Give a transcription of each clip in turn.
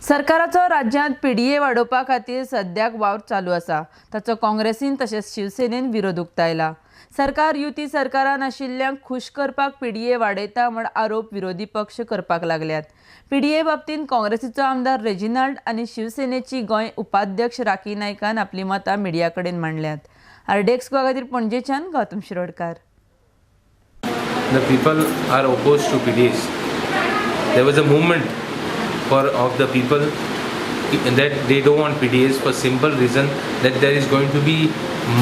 सरकाराचो राज्यांत पीडीए वाडोवपा खातीर सद्याक वावर चालू आसा. ताचो काँग्रेसीन तशेंच शिवसेनेन विरोध उक्तायला. सरकार युती सरकारान आशिल्ल्यांक खूश करपाक पीडीए वाडयता म्हण आरोप विरोधी पक्ष करपाक लागल्यात. पीडीए बाबतींत काँग्रेसीचो आमदार रेजिनाल्ड आनी शिवसेनेची गोंय उपाध्यक्ष राखी नायकान आपली मतां मिडिया कडेन मांडल्यात. आरडीएक्स खातीर पणजेच्यान Gautam Shirodkar. The people are opposed to PDAs. There was a movement of the people that they don't want PDAs for simple reason that there is going to be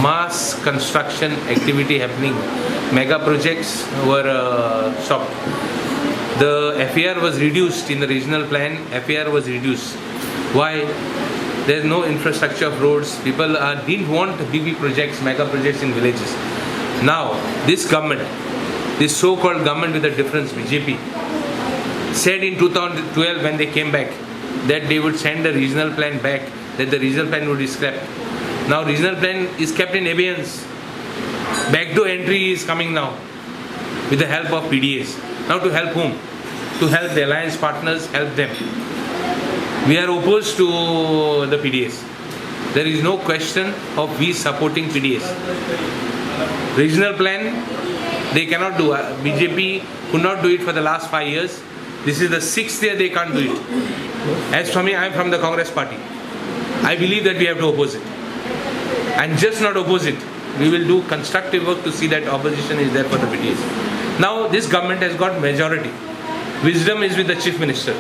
mass construction activity happening. Mega projects were stopped. The FAR was reduced in the regional plan. FAR was reduced. Why? There is no infrastructure of roads. People didn't want big projects, mega projects in villages. Now this government, this so-called government with a difference, BJP, said in 2012 when they came back that they would send the regional plan back, that the regional plan would be scrapped. Now regional plan is kept in abeyance. Backdoor entry is coming now with the help of PDAs. Now to help whom? To help the alliance partners, help them. We are opposed to the PDAs. There is no question of we supporting PDAs. Regional plan, they cannot do. BJP could not do it for the last 5 years. This is the 6th year they can't do it. As for me, I am from the Congress party. I believe that we have to oppose it. And just not oppose it. We will do constructive work to see that opposition is there for the PDAs. Now this government has got majority. Wisdom is with the Chief Minister.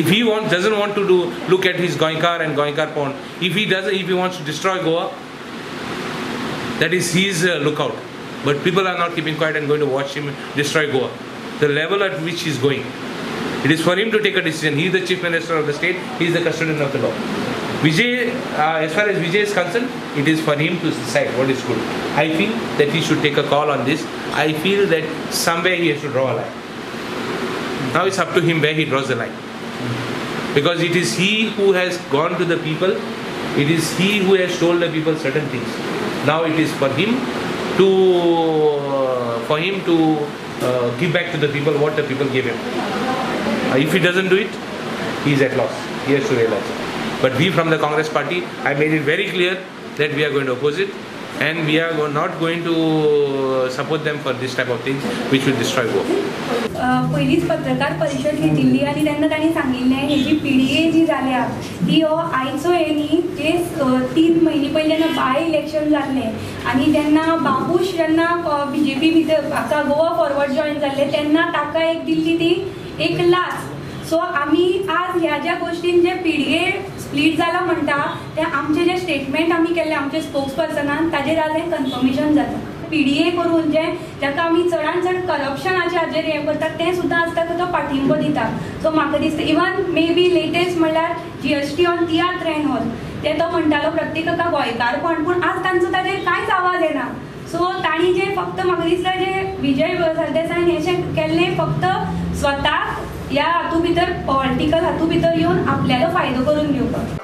If he doesn't want to look at his Goinkar and Goinkar pond, if he wants to destroy Goa, that is his lookout. But people are not keeping quiet and going to watch him destroy Goa. The level at which he is going, it is for him to take a decision. He is the Chief Minister of the state. He is the custodian of the law. Vijay, as far as Vijay is concerned, it is for him to decide what is good. I feel that he should take a call on this. I feel that somewhere he has to draw a line. Now it's up to him where he draws the line. Because it is he who has gone to the people. It is he who has told the people certain things. Now it is for him to give back to the people what the people gave him. If he doesn't do it, he is at loss. He has to realize it. But we from the Congress party, I made it very clear that we are going to oppose it, and we are not going to support them for this type of things which will destroy Goa. पहिलीच पत्रकार परिषद घेतिल्ली आनी तेन्ना तांणी सांगिल्लें ही जी PDA जी जाल्या ती हो आयचो हे न्ही जे 3 म्हयने पयलीं जेन्ना बाय इलेक्शन जाल्लें आनी तेन्ना बाबूश जेन्ना बीजेपी भितर हाका गोवा फॉरवर्ड जॉयन जाल्ले तेन्ना ताका एक दिल्ली ती एक लाच. सो आमी आज ह्या ज्या गोष्टीन जे पीडीए स्प्लीट जाला म्हणटा ते आमचे जे स्टेटमेंट आमी केल्ले आमचे स्पोक्सपर्सनान ताजेर आज एक कन्फर्मेशन जाता. पीडीए करून जाका आमी चडान चड करप्शनाचे हाजेर हें करतात तें सुद्दां आसता तो पाठिंबो दिता. सो म्हाका दिसता इवन मे बी लेटेस्ट म्हणल्यार GST on tiatr and all ते तो म्हणटालो प्रत्येकाका गोंयकार पण आज तांचो ताजेर कांयच आवाज येना. सो तांणी जे फक्त म्हाका दिसता जे विजय सरदेसायन हें केल्लें फक्त स्वताक ह्या हातूंत भितर पॉलिटिकल हातूंत भितर येवन आपल्यालो फायदो करून घेवपाक.